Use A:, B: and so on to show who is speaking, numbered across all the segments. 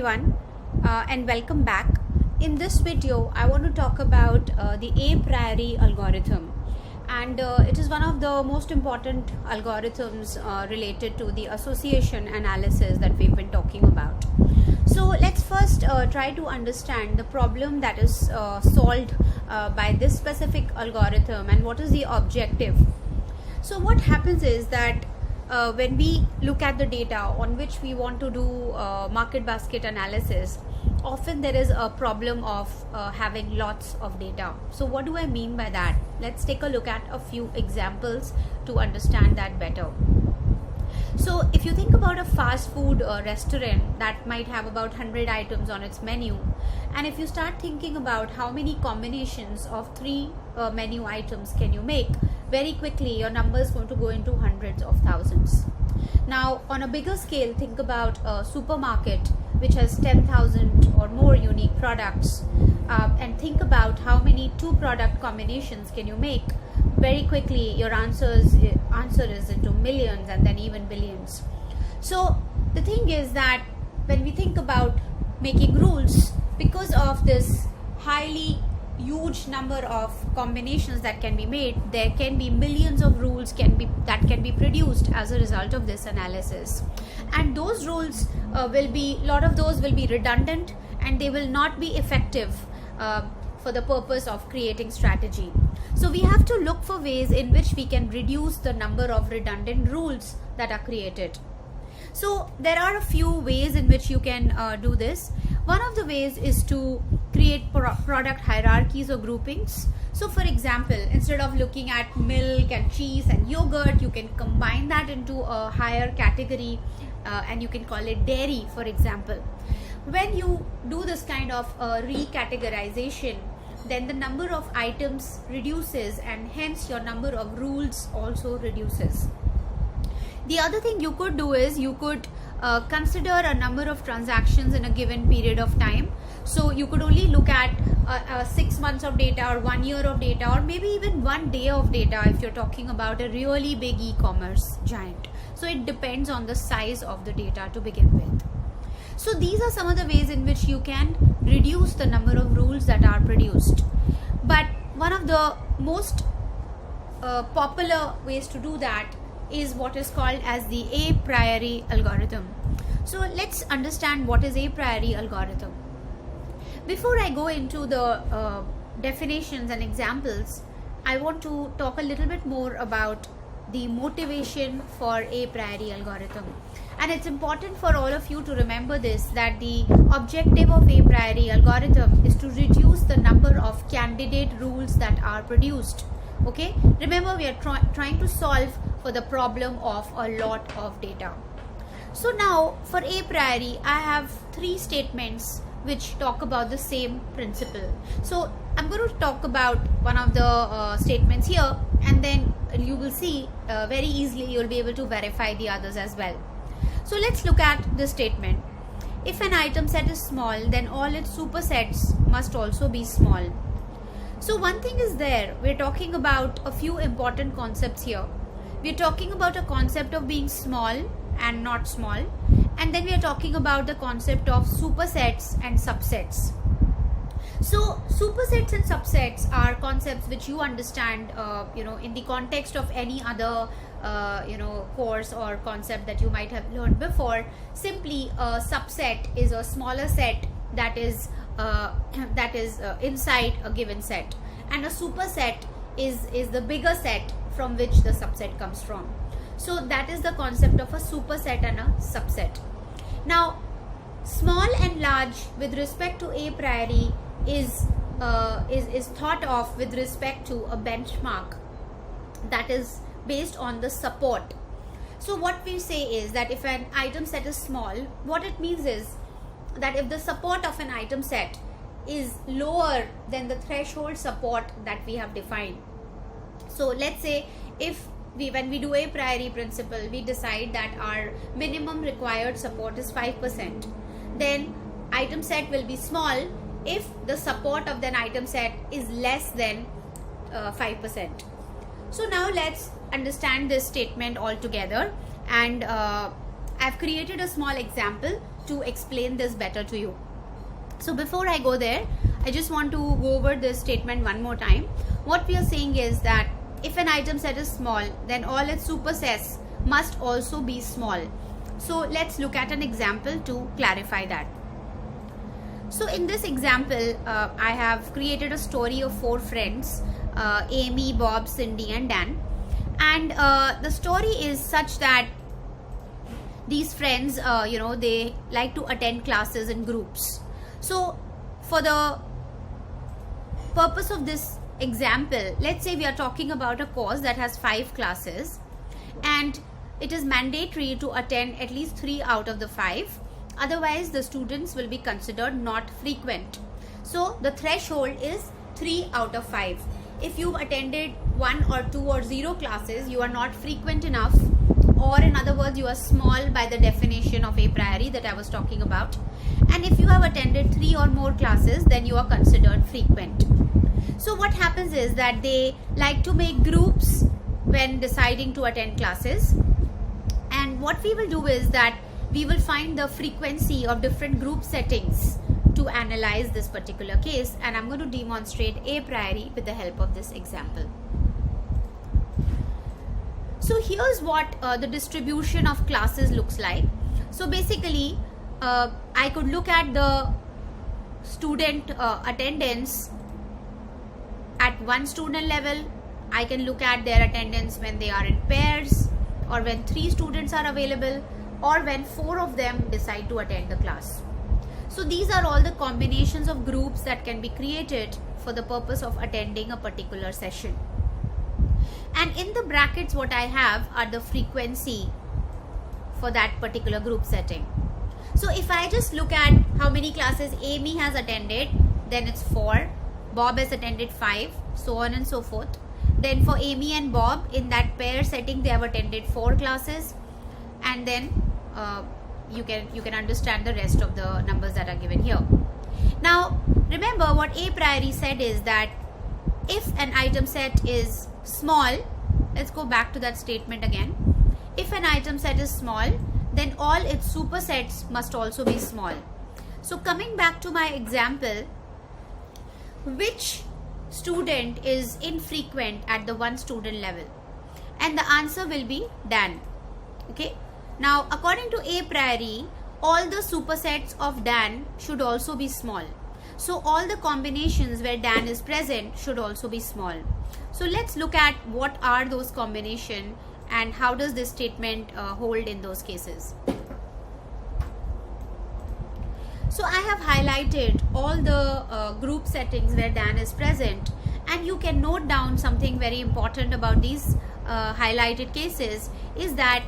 A: everyone, and welcome back. In this video, I want to talk about the a priori algorithm, and it is one of the most important algorithms related to the association analysis that we've been talking about. So let's first try to understand the problem that is solved by this specific algorithm and what is the objective. So what happens is that when we look at the data on which we want to do market basket analysis, often there is a problem of having lots of data. So what do I mean by that? Let's take a look at a few examples to understand that better. So if you think about a fast food restaurant that might have about 100 items on its menu, and if you start thinking about how many combinations of three menu items can you make, very quickly your number is going to go into hundreds of thousands. Now on a bigger scale, think about a supermarket which has 10,000 or more unique products, and think about how many two product combinations can you make. Very quickly your answer is into millions and then even billions. So the thing is that when we think about making rules, because of this highly huge number of combinations that can be made, there can be millions of rules that can be produced as a result of this analysis, and those rules a lot of those will be redundant and they will not be effective for the purpose of creating strategy. So we have to look for ways in which we can reduce the number of redundant rules that are created. So there are a few ways in which you can do this. One of the ways is to create product hierarchies or groupings. So for example, instead of looking at milk and cheese and yogurt, you can combine that into a higher category and you can call it dairy, for example. When you do this kind of recategorization, then the number of items reduces and hence your number of rules also reduces. The other thing you could do is you could consider a number of transactions in a given period of time. So you could only look at 6 months of data or 1 year of data or maybe even 1 day of data if you're talking about a really big e-commerce giant. So it depends on the size of the data to begin with. So these are some of the ways in which you can reduce the number of rules that are produced. But one of the most popular ways to do that is what is called as the a priori algorithm. So let's understand what is a priori algorithm. Before I go into the definitions and examples, I want to talk a little bit more about the motivation for a priori algorithm. And it's important for all of you to remember this, that the objective of a priori algorithm is to reduce the number of candidate rules that are produced. Okay, remember we are trying to solve for the problem of a lot of data. So now for a priori, I have 3 statements which talk about the same principle. So I'm going to talk about one of the statements here, and then you will see very easily you'll be able to verify the others as well. So let's look at this statement. If an item set is small, then all its supersets must also be small. So one thing is there, we're talking about a few important concepts here. We're talking about a concept of being small and not small, and then we are talking about the concept of supersets and subsets. So supersets and subsets are concepts which you understand in the context of any other course or concept that you might have learned before. Simply a subset is a smaller set that is inside a given set, and a superset is the bigger set from which the subset comes from. So that is the concept of a superset and a subset. Now small and large with respect to a priori is thought of with respect to a benchmark that is based on the support. So what we say is that if an item set is small, what it means is that if the support of an item set is lower than the threshold support that we have defined. So let's say when we do a priori principle, we decide that our minimum required support is 5%, then item set will be small if the support of that item set is less than 5%. So now let's understand this statement altogether, and I've created a small example to explain this better to you. So before I go there, I just want to go over this statement one more time. What we are saying is that if an item set is small, then all its supersets must also be small. So let's look at an example to clarify that. So in this example, I have created a story of 4 friends, Amy, Bob, Cindy and Dan. And the story is such that these friends, they like to attend classes in groups. So for the purpose of this example, let's say we are talking about a course that has 5 classes and it is mandatory to attend at least 3 out of the 5. Otherwise, the students will be considered not frequent. So the threshold is 3 out of 5. If you've attended 1 or 2 or 0 classes, you are not frequent enough, or in other words, you are small by the definition of a priori that I was talking about. And if you have attended 3 or more classes, then you are considered frequent. So what happens is that they like to make groups when deciding to attend classes. And what we will do is that we will find the frequency of different group settings to analyze this particular case, and I'm going to demonstrate a priori with the help of this example. So here's what the distribution of classes looks like. So basically, I could look at the student attendance at one student level. I can look at their attendance when they are in pairs, or when 3 students are available, or when 4 of them decide to attend the class. So these are all the combinations of groups that can be created for the purpose of attending a particular session. And in the brackets, what I have are the frequency for that particular group setting. So if I just look at how many classes Amy has attended, then it's 4. Bob has attended 5, so on and so forth. Then for Amy and Bob, in that pair setting, they have attended 4 classes. And then you can understand the rest of the numbers that are given here. Now remember, what a priori said is that if an item set is small, let's go back to that statement again. If an item set is small, then all its supersets must also be small. So coming back to my example, which student is infrequent at the 1 student level? And the answer will be Dan. Okay. Now, according to a priori, all the supersets of Dan should also be small. So all the combinations where Dan is present should also be small. So let's look at what are those combinations and how does this statement hold in those cases. So I have highlighted all the group settings where Dan is present, and you can note down something very important about these highlighted cases is that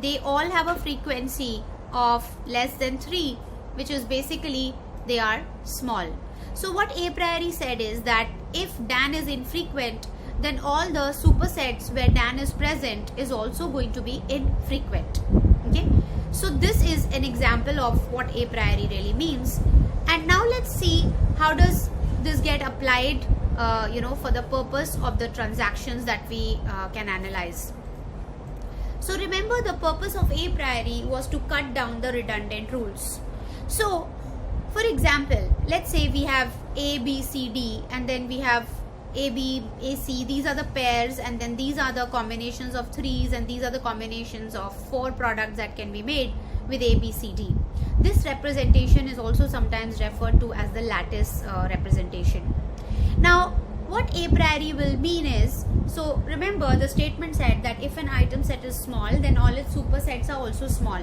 A: they all have a frequency of less than 3, which is basically they are small. So what a priori said is that if Dan is infrequent, then all the supersets where Dan is present is also going to be infrequent. Okay, so this is an example of what a priori really means. And now let's see how does this get applied for the purpose of the transactions that we can analyze. So remember, the purpose of a priori was to cut down the redundant rules. So for example, let's say we have A, B, C, D, and then we have A, B, A, C. These are the pairs, and then these are the combinations of 3s, and these are the combinations of 4 products that can be made with A, B, C, D. This representation is also sometimes referred to as the lattice representation. Now what a priori will mean is, so remember the statement said that if an item set is small, then all its supersets are also small.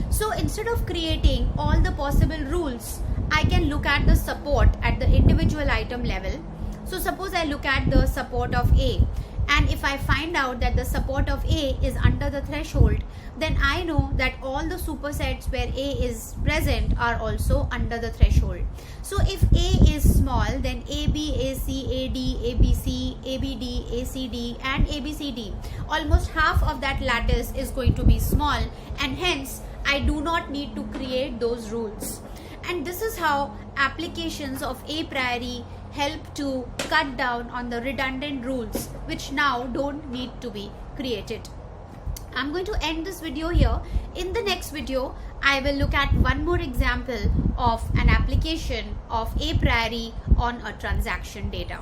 A: So instead of creating all the possible rules, I can look at the support at the individual item level. So suppose I look at the support of A, and if I find out that the support of A is under the threshold, then I know that all the supersets where A is present are also under the threshold. So if A is small, then AB, AC, AD, ABC, ABD, ACD and ABCD, almost half of that lattice is going to be small, and hence I do not need to create those rules. And this is how applications of a priori help to cut down on the redundant rules which now don't need to be created. I'm going to end this video here. In the next video, I will look at one more example of an application of a priori on a transaction data.